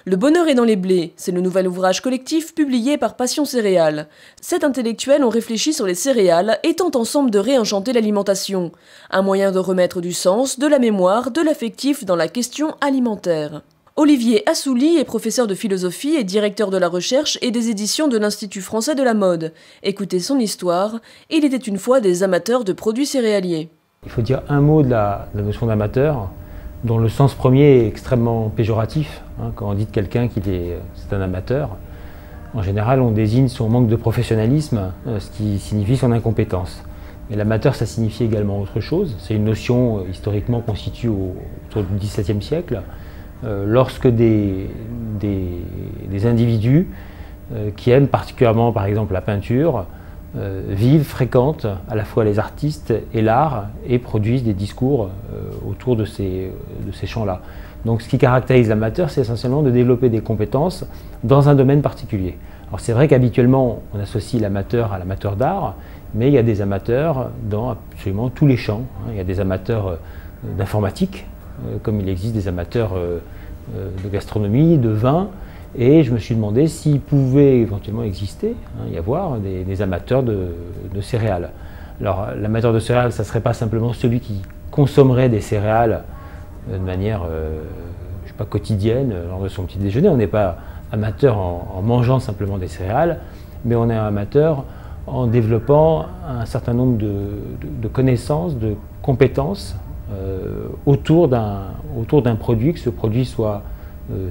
Le bonheur est dans les blés, c'est le nouvel ouvrage collectif publié par Passion Céréales. 7 intellectuels ont réfléchi sur les céréales et tentent ensemble de réenchanter l'alimentation. Un moyen de remettre du sens, de la mémoire, de l'affectif dans la question alimentaire. Olivier Assouli est professeur de philosophie et directeur de la recherche et des éditions de l'Institut français de la mode. Écoutez son histoire, il était une fois des amateurs de produits céréaliers. Il faut dire un mot de la notion d'amateur, dont le sens premier est extrêmement péjoratif. Quand on dit de quelqu'un c'est un amateur, en général on désigne son manque de professionnalisme, ce qui signifie son incompétence. Mais l'amateur, ça signifie également autre chose. C'est une notion historiquement constituée autour du XVIIe siècle, lorsque des individus qui aiment particulièrement par exemple la peinture, vivent, fréquentent à la fois les artistes et l'art et produisent des discours autour de ces champs-là. Donc ce qui caractérise l'amateur, c'est essentiellement de développer des compétences dans un domaine particulier. Alors c'est vrai qu'habituellement on associe l'amateur à l'amateur d'art, mais il y a des amateurs dans absolument tous les champs. Il y a des amateurs d'informatique, comme il existe des amateurs de gastronomie, de vin. Et je me suis demandé s'il pouvait éventuellement exister, y avoir des amateurs de céréales. Alors l'amateur de céréales, ça ne serait pas simplement celui qui consommerait des céréales de manière je sais pas, quotidienne, lors de son petit déjeuner. On n'est pas amateur en mangeant simplement des céréales, mais on est amateur en développant un certain nombre de connaissances, de compétences autour d'un produit, que ce produit soit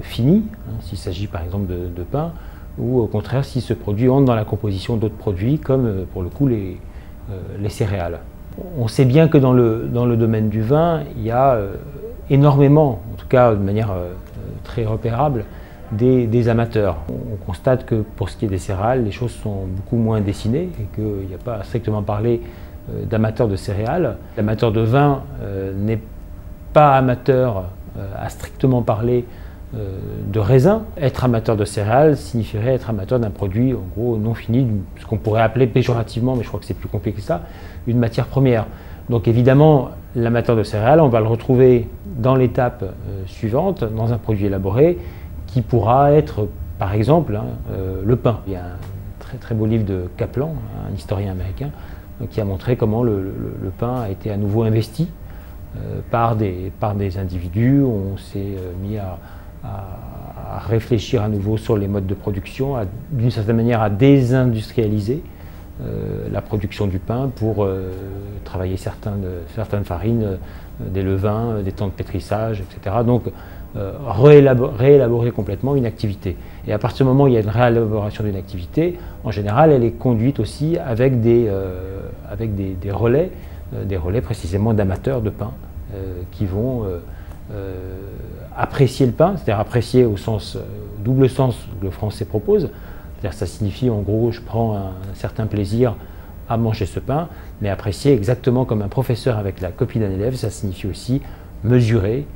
fini, s'il s'agit par exemple de pain, ou au contraire si ce produit entre dans la composition d'autres produits comme pour le coup les céréales. On sait bien que dans le domaine du vin, il y a énormément, en tout cas de manière très repérable, des amateurs. On constate que pour ce qui est des céréales, les choses sont beaucoup moins dessinées et qu'il n'y a pas à strictement parler d'amateurs de céréales. L'amateur de vin n'est pas amateur à strictement parler de raisin. Être amateur de céréales signifierait être amateur d'un produit en gros non fini, ce qu'on pourrait appeler péjorativement, mais je crois que c'est plus compliqué que ça, une matière première. Donc évidemment, l'amateur de céréales, on va le retrouver dans l'étape suivante, dans un produit élaboré, qui pourra être, par exemple, le pain. Il y a un très très beau livre de Kaplan, un historien américain, qui a montré comment le pain a été à nouveau investi par des individus. On s'est mis à réfléchir à nouveau sur les modes de production, d'une certaine manière à désindustrialiser la production du pain pour travailler certaines farines, des levains, des temps de pétrissage, etc. Donc réélaborer complètement une activité. Et à partir du moment où il y a une réélaboration d'une activité, en général elle est conduite aussi avec des relais précisément d'amateurs de pain qui vont apprécier le pain, c'est-à-dire apprécier au double sens que le français propose. C'est-à-dire ça signifie en gros je prends un certain plaisir à manger ce pain, mais apprécier exactement comme un professeur avec la copie d'un élève, ça signifie aussi mesurer,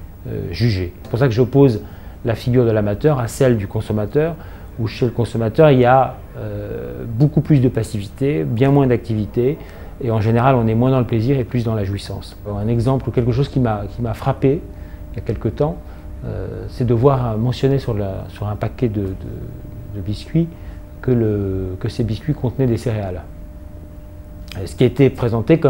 juger. C'est pour ça que j'oppose la figure de l'amateur à celle du consommateur, où chez le consommateur il y a beaucoup plus de passivité, bien moins d'activité, et en général on est moins dans le plaisir et plus dans la jouissance. Un exemple ou quelque chose qui m'a frappé il y a quelque temps, c'est de voir mentionner sur un paquet de biscuits que ces biscuits contenaient des céréales. Ce qui a été présenté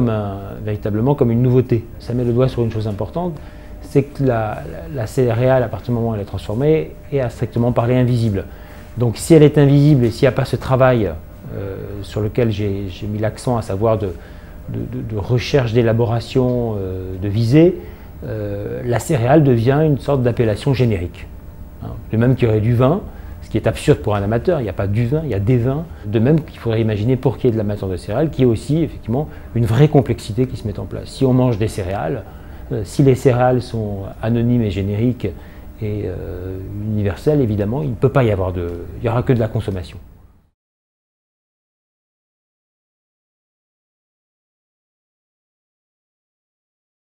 véritablement comme une nouveauté. Ça met le doigt sur une chose importante, c'est que la céréale, à partir du moment où elle est transformée, est à strictement parler invisible. Donc si elle est invisible et s'il n'y a pas ce travail sur lequel j'ai mis l'accent, à savoir de recherche, d'élaboration, de visée, la céréale devient une sorte d'appellation générique. De même qu'il y aurait du vin, ce qui est absurde pour un amateur, il n'y a pas du vin, il y a des vins. De même qu'il faudrait imaginer pour qu'il y ait de l'amateur de céréales, qu'il y ait aussi effectivement une vraie complexité qui se met en place. Si on mange des céréales, si les céréales sont anonymes et génériques et universelles, évidemment, il ne peut pas y avoir il n'y aura que de la consommation.